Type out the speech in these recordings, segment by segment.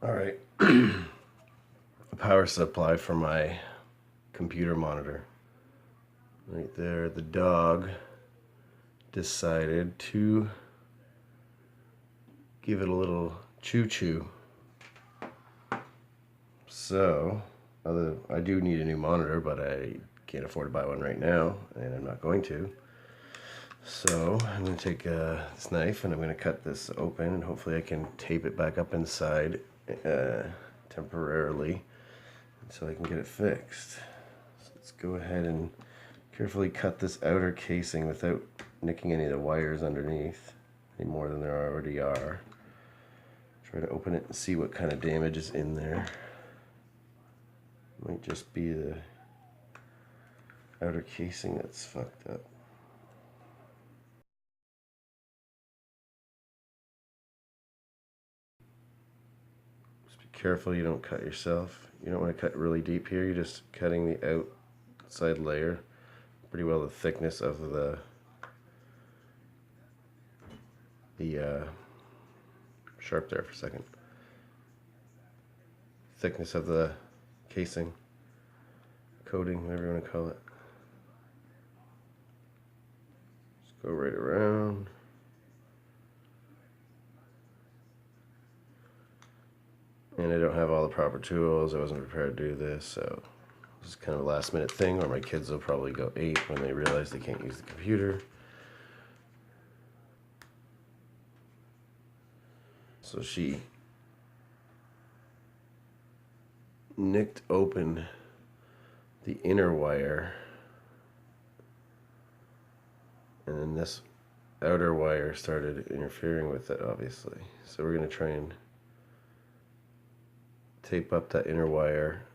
All right, a power supply for my computer monitor. Right there, the dog decided to give it a little choo-choo. So, I do need a new monitor, but I can't afford to buy one right now, and I'm not going to. So, I'm going to take this knife and I'm going to cut this open, and hopefully I can tape it back up inside temporarily so I can get it fixed. So let's go ahead and carefully cut this outer casing without nicking any of the wires underneath any more than there already are. Try to open it and see what kind of damage is in there. Might just be the outer casing that's fucked up. Just be careful you don't cut yourself. You don't want to cut really deep here. You're just cutting the outside layer, pretty well the thickness of the sharp there for a second. Thickness of the casing, coating, whatever you want to call it. Just go right around. And I don't have all the proper tools. I wasn't prepared to do this, so this is kind of a last minute thing, or my kids will probably go ape when they realize they can't use the computer. So she nicked open the inner wire, and then this outer wire started interfering with it, obviously. So we're going to try and tape up that inner wire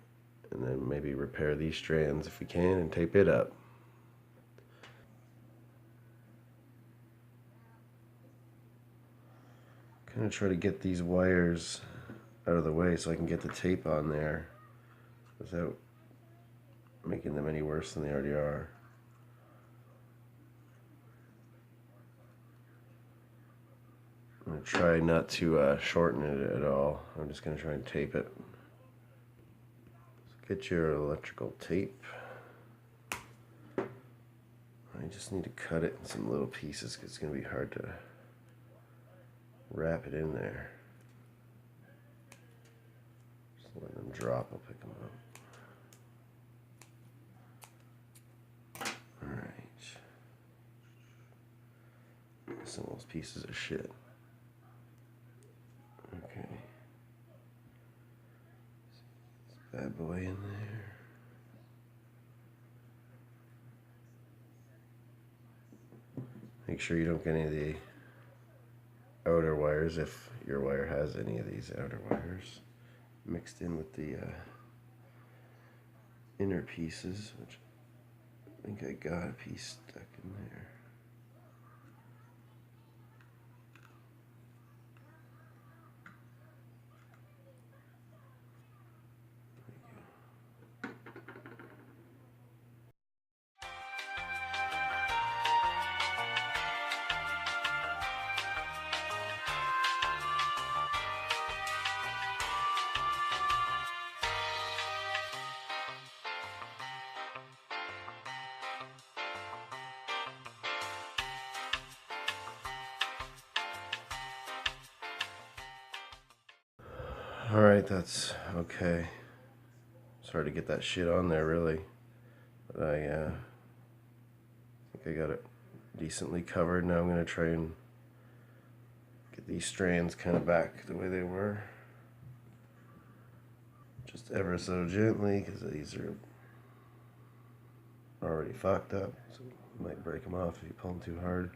and then maybe repair these strands if we can and tape it up. Kind of try to get these wires out of the way so I can get the tape on there without making them any worse than they already are. I'm going to try not to shorten it at all. I'm just going to try and tape it. So get your electrical tape. I just need to cut it in some little pieces because it's going to be hard to wrap it in there. Just let them drop, I'll pick them up. Alright. Some of those pieces of shit. Okay. This bad boy in there. Make sure you don't get any of the outer wires, if your wire has any of these outer wires, mixed in with the inner pieces, which I think I got a piece stuck in there. Alright, that's okay. Sorry to get that shit on there, really. But I think I got it decently covered. Now I'm going to try and get these strands kind of back the way they were. Just ever so gently, because these are already fucked up. So you might break them off if you pull them too hard.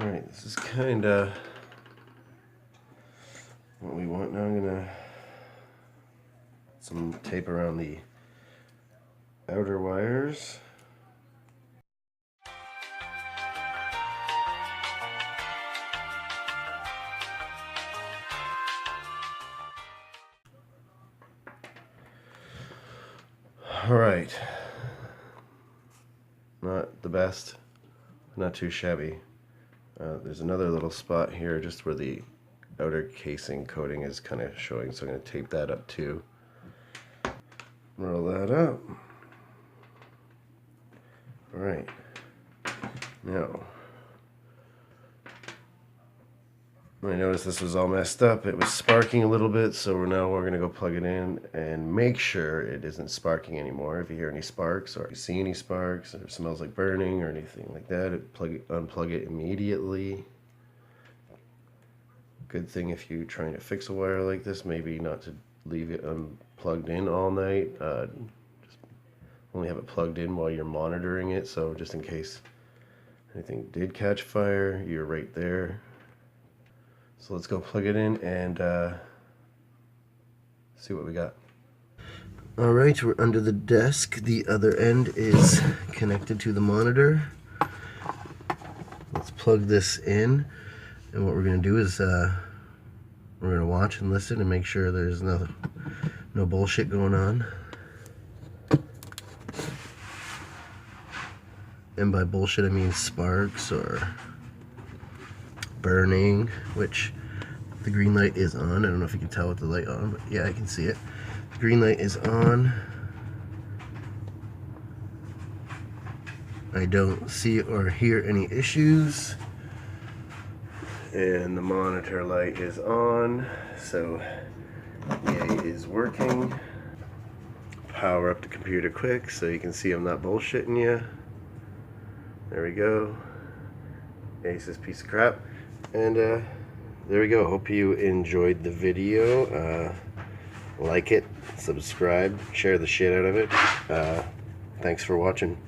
Alright, this is kind of what we want. Now I'm going to put some tape around the outer wires. Alright. Not the best, not too shabby. There's another little spot here just where the outer casing coating is kind of showing, so I'm going to tape that up too. Roll that up. Alright. Now, I noticed this was all messed up. It was sparking a little bit, so we're going to go plug it in and make sure it isn't sparking anymore. If you hear any sparks or you see any sparks or it smells like burning or anything like that, unplug it immediately. Good thing if you're trying to fix a wire like this, maybe not to leave it unplugged in all night. Just only have it plugged in while you're monitoring it, so just in case anything did catch fire, you're right there. So let's go plug it in and see what we got. Alright, we're under the desk. The other end is connected to the monitor. Let's plug this in, and what we're going to do is we're going to watch and listen and make sure there's no bullshit going on. And by bullshit I mean sparks or burning, which the green light is on. I don't know if you can tell with the light on, but yeah, I can see it. The green light is on. I don't see or hear any issues. And the monitor light is on, so EA is working. Power up the computer quick so you can see I'm not bullshitting you. There we go. Ace's piece of crap. And there we go. Hope you enjoyed the video. Like it, subscribe, share the shit out of it. Thanks for watching.